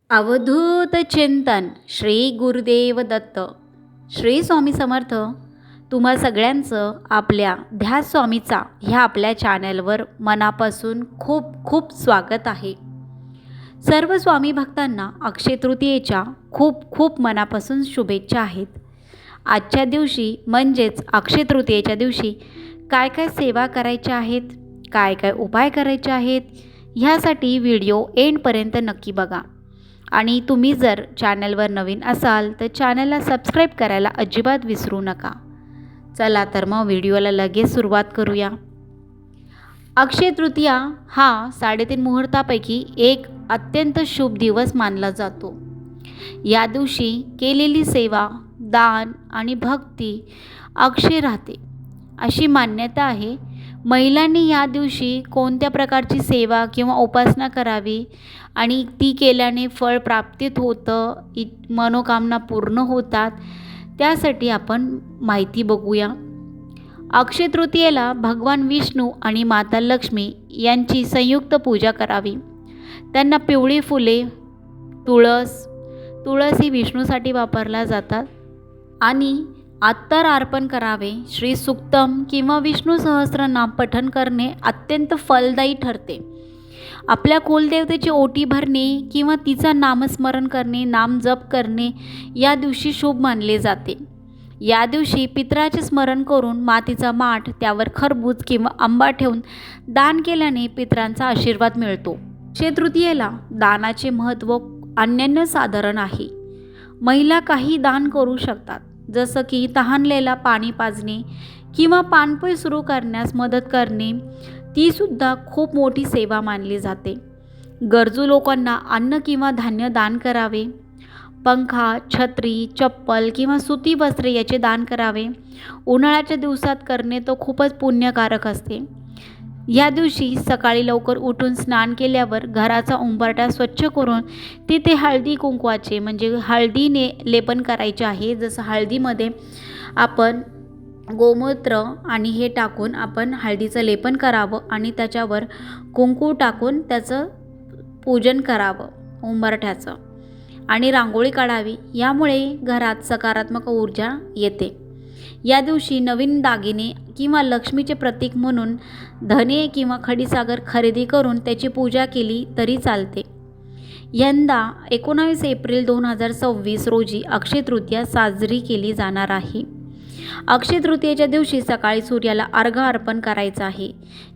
अवधूत चिंतन श्री गुरुदेव दत्त. श्री स्वामी समर्थ. तुम्हा सगळ्यांचं आपल्या ध्यास स्वामीचा ह्या आपल्या चॅनलवर मनापासून खूप खूप स्वागत आहे. सर्व स्वामी भक्तांना अक्षय तृतीयेच्या खूप खूप मनापासून शुभेच्छा आहेत. आजच्या दिवशी म्हणजेच अक्षय तृतीयेच्या दिवशी काय काय सेवा करायच्या आहेत, काय काय उपाय करायचे आहेत, ह्यासाठी व्हिडिओ एंडपर्यंत नक्की बघा. आणि तुम्ही जर चॅनलवर नवीन असाल तर चॅनलला सबस्क्राईब करायला अजिबात विसरू नका. चला तर मग व्हिडिओला लगेच सुरुवात करूया. अक्षय तृतीया हा 3.5 मुहूर्तापैकी एक अत्यंत शुभ दिवस मानला जातो. या दिवशी केलेली सेवा, दान आणि भक्ती अक्षय राहते अशी मान्यता आहे. महिलांनी या दिवशी कोणत्या प्रकारची सेवा किंवा उपासना करावी आणि ती केल्याने फळ प्राप्तीत होतं, मनोकामना पूर्ण होतात, त्यासाठी आपण माहिती बघूया. अक्षय तृतीयेला भगवान विष्णू आणि माता लक्ष्मी यांची संयुक्त पूजा करावी. त्यांना पिवळी फुले, तुळस ही विष्णूसाठी वापरल्या जातात आणि अत्तर अर्पण करावे. श्री सुक्तम किंवा विष्णू सहस्त्रनाम पठण करणे अत्यंत फलदायी ठरते. आपल्या कुलदेवतेची ओटी भरणे किंवा तिचा नामस्मरण करणे, नाम जप करणे या दिवशी शुभ मानले जाते. या दिवशी पितराचे स्मरण करून मातीचा माठ, त्यावर खरबूज किंवा आंबा ठेवून दान केल्याने पितरांचा आशीर्वाद मिळतो. अक्षय तृतीयेला दानाचे महत्त्व अनन्यसाधारण आहे. महिला काही दान करू शकतात, जसं की तहानलेला पाणी पाजणे किंवा पानपोई सुरू करण्यास मदत करणे, ती सुद्धा खूप मोठी सेवा मानली जाते. गरजू लोकांना अन्न किंवा धान्य दान करावे. पंखा, छत्री, चप्पल किंवा सुती वस्त्रे याचे दान करावे. उन्हाळ्याच्या दिवसात करणे तो खूपच पुण्यकारक असते. या दिवशी सकाळी लवकर उठून स्नान केल्यावर घराचा उंबरठा स्वच्छ करून तिथे हळदी कुंकवाचे म्हणजे हळदीने लेपन करायचे आहे. जसं हळदीमध्ये आपण गोमूत्र आणि हे टाकून आपण हळदीचं लेपन करावं आणि त्याच्यावर कुंकू टाकून त्याचं पूजन करावं उंबरठ्याचं आणि रांगोळी काढावी. यामुळे घरात सकारात्मक ऊर्जा येते. या दिवशी नवीन दागिने किंवा लक्ष्मीचे प्रतीक म्हणून धने किंवा खडीसागर खरेदी करून त्याची पूजा केली तरी चालते. यंदा 19 एप्रिल 2026 रोजी अक्षय तृतीया साजरी केली जाणार आहे. अक्षय तृतीयेच्या दिवशी सकाळी सूर्याला अर्घ्य अर्पण करायचं आहे.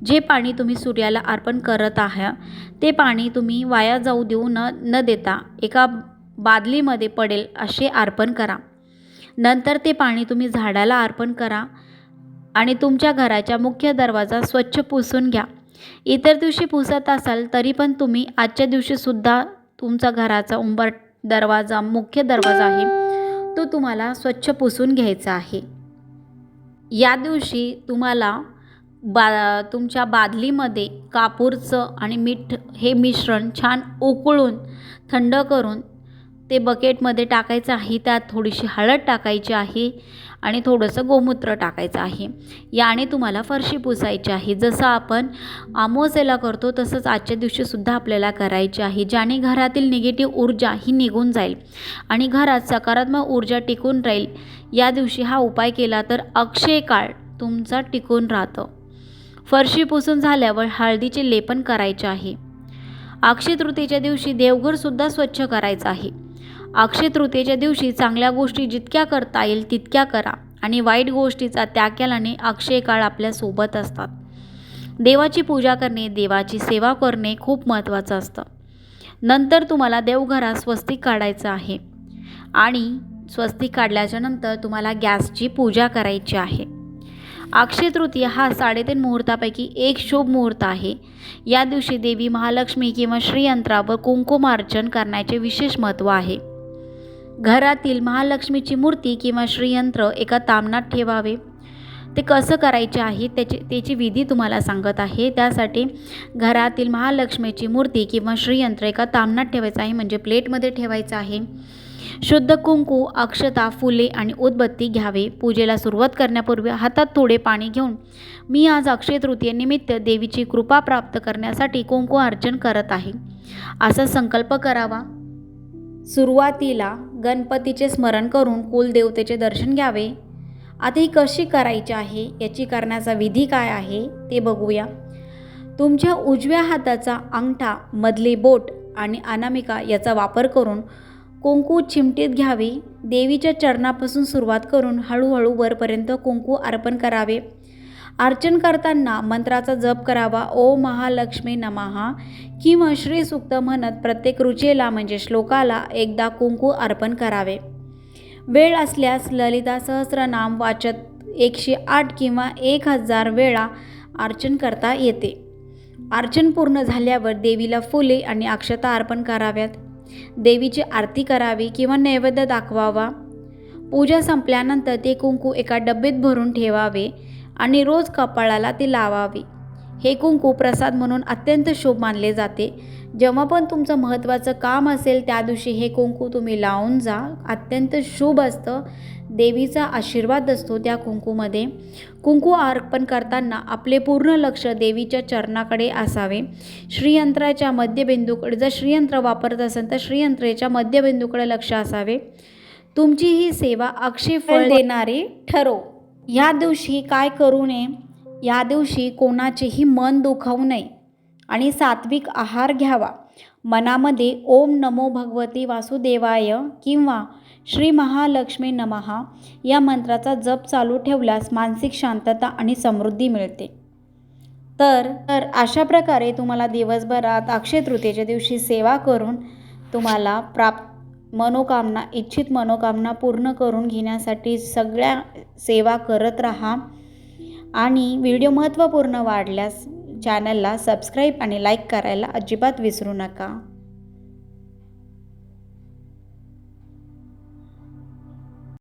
जे पाणी तुम्ही सूर्याला अर्पण करत आहात ते पाणी तुम्ही वाया जाऊ देऊ न देता एका बादलीमध्ये पडेल असे अर्पण करा. नंतर ते पाणी तुम्ही झाडाला अर्पण करा आणि तुमच्या घराच्या मुख्य दरवाजा स्वच्छ पुसून घ्या. इतर दिवशी पुसत असाल तरी पण तुम्ही आजच्या दिवशीसुद्धा तुमचा घराचा मुख्य दरवाजा आहे तो तुम्हाला स्वच्छ पुसून घ्यायचा आहे. या दिवशी तुम्हाला तुमच्या बादलीमध्ये कापूरचं आणि मीठ हे मिश्रण छान उकळून थंड करून ते बकेटमध्ये टाकायचं आहे. त्यात थोडीशी हळद टाकायची आहे आणि थोडंसं गोमूत्र टाकायचं आहे. याने तुम्हाला फरशी पुसायची आहे. जसं आपण अमावास्येला करतो तसंच आजच्या दिवशीसुद्धा आपल्याला करायची आहे, ज्याने घरातील निगेटिव्ह ऊर्जा ही निघून जाईल आणि घरात सकारात्मक ऊर्जा टिकून राहील. या दिवशी हा उपाय केला तर अक्षय काळ तुमचा टिकून राहतं. फरशी पुसून झाल्यावर हळदीचे लेपन करायचे आहे. अक्षय तृतीयेच्या दिवशी देवघरसुद्धा स्वच्छ करायचं आहे. अक्षय तृतीयेच्या दिवशी चांगल्या गोष्टी जितक्या करता येईल तितक्या करा आणि वाईट गोष्टीचा त्याग केल्याने अक्षय काळ आपल्यासोबत असतात. देवाची पूजा करणे, देवाची सेवा करणे खूप महत्त्वाचं असतं. नंतर तुम्हाला देवघरात स्वस्तिक काढायचं आहे आणि स्वस्तिक काढल्याच्या नंतर तुम्हाला गॅसची पूजा करायची आहे. अक्षय तृतीया हा 3.5 मुहूर्तापैकी एक शुभ मुहूर्त आहे. या दिवशी देवी महालक्ष्मी किंवा श्रीयंत्रावर कुंकुमार्चन करण्याचे विशेष महत्त्व आहे. घरातील महालक्ष्मीची मूर्ती किंवा श्रीयंत्र एका तामणात ठेवावे. ते कसं करायचे आहे त्याची विधी तुम्हाला सांगत आहे. त्यासाठी घरातील महालक्ष्मीची मूर्ती किंवा श्रीयंत्र एका तामणात ठेवायचं आहे, म्हणजे प्लेटमध्ये ठेवायचं आहे. शुद्ध कुंकू, अक्षता, फुले आणि उदबत्ती घ्यावे. पूजेला सुरुवात करण्यापूर्वी हातात थोडे पाणी घेऊन मी आज अक्षय तृतीयेनिमित्त देवीची कृपा प्राप्त करण्यासाठी कुंकू अर्चन करत आहे असा संकल्प करावा. सुरुवातीला गणपतीचे स्मरण करून कुलदेवतेचे दर्शन घ्यावे. आता ही कशी करायची आहे, याची करण्याचा विधी काय आहे ते बघूया. तुमच्या उजव्या हाताचा अंगठा, मधली बोट आणि अनामिका याचा वापर करून कुंकू चिमटीत घ्यावे. देवीच्या चरणापासून सुरुवात करून हळूहळू वरपर्यंत कुंकू अर्पण करावे. अर्चन करताना मंत्राचा जप करावा. ओम महालक्ष्मी नमः किंवा श्री सूक्त म्हणत प्रत्येक रुचेला म्हणजे श्लोकाला एकदा कुंकू अर्पण करावे. वेळ असल्यास ललिता सहस्रनाम वाचत 108 किंवा 1000 वेळा अर्चन करता येते. अर्चन पूर्ण झाल्यावर देवीला फुले आणि अक्षता अर्पण कराव्यात. देवीची आरती करावी किंवा नैवेद्य दाखवावा. पूजा संपल्यानंतर ते कुंकू एका डब्यात भरून ठेवावे आणि रोज कपाळाला ते लावावे. हे कुंकू प्रसाद म्हणून अत्यंत शुभ मानले जाते. जेव्हा पण तुमचं महत्त्वाचं काम असेल त्या दिवशी हे कुंकू तुम्ही लावून जा. अत्यंत शुभ असतं. देवीचा आशीर्वाद असतो त्या कुंकूमध्ये. कुंकू अर्पण करताना आपले पूर्ण लक्ष देवीच्या चरणाकडे असावे. श्रीयंत्राच्या मध्यबिंदूकडे, जर श्रीयंत्र वापरत असेल तर श्रीयंत्रेच्या मध्यबिंदूकडे लक्ष असावे. तुमची ही सेवा अक्षय फळ देणारी ठरो. या दिवशी काय करू नये, या दिवशी कोणाचेही मन दुखावू नये आणि सात्विक आहार घ्यावा. मनामध्ये ओम नमो भगवती वासुदेवाय किंवा श्री महालक्ष्मी नमः या मंत्राचा जप चालू ठेवल्यास मानसिक शांतता आणि समृद्धी मिळते. तर अशा प्रकारे तुम्हाला दिवसभरात अक्षय तृतीयेच्या दिवशी सेवा करून तुम्हाला मनोकामना, इच्छित मनोकामना पूर्ण करून घेण्यासाठी सगळ्या सेवा करत राहा. आणि व्हिडिओ महत्त्वपूर्ण वाटल्यास चॅनलला सबस्क्राईब आणि लाईक करायला अजिबात विसरू नका.